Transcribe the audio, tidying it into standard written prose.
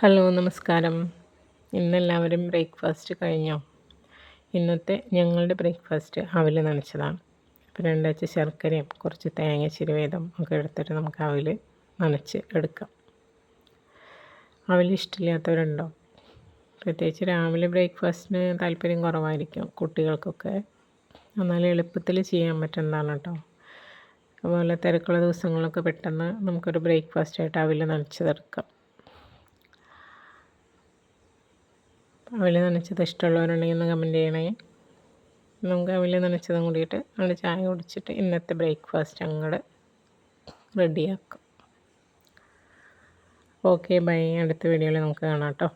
Hello നമസ്കാരം. ഇന്നെല്ലാവരും breakfast കഴിഞ്ഞോ? ഇന്നത്തെ ഞങ്ങളുടെ ബ്രേക്ക്ഫാസ്റ്റ് അവിൽ നനച്ചതാണ്. അപ്പോൾ 2 അച്ച് ശർക്കരയും കുറച്ച് തേങ്ങ ചിരവിയതും ഒക്കെ എടുത്തിട്ട് നമുക്ക് അവിൽ നനച്ച് എടുക്കാം. അവിൽ ഇഷ്ടമില്ലാത്തവരുണ്ടോ? പ്രത്യേകിച്ച് രാവിലെ ബ്രേക്ക്ഫാസ്റ്റിന് താല്പര്യം കുറവായിരിക്കും കുട്ടികൾക്കൊക്കെ. എന്നാൽ എളുപ്പത്തിൽ ചെയ്യാൻ പറ്റുന്നതാണ് കേട്ടോ. അതുപോലെ തിരക്കുള്ള ദിവസങ്ങളൊക്കെ പെട്ടെന്ന് നമുക്കൊരു ബ്രേക്ക്ഫാസ്റ്റായിട്ട് അവിൽ നനച്ചതെടുക്കാം. അവിൽ നനച്ചത് ഇഷ്ടമുള്ളവരുണ്ടെങ്കിൽ ഒന്ന് കമൻറ്റ് ചെയ്യണേ. നമുക്ക് അവിൽ നനച്ചതും കൂടിയിട്ട് അങ്ങോട്ട് ചായ കുടിച്ചിട്ട് ഇന്നത്തെ ബ്രേക്ക്ഫാസ്റ്റ് അങ്ങോട്ട് റെഡിയാക്കാം. Okay bye. അടുത്ത വീഡിയോയിൽ നമുക്ക് കാണാം കേട്ടോ.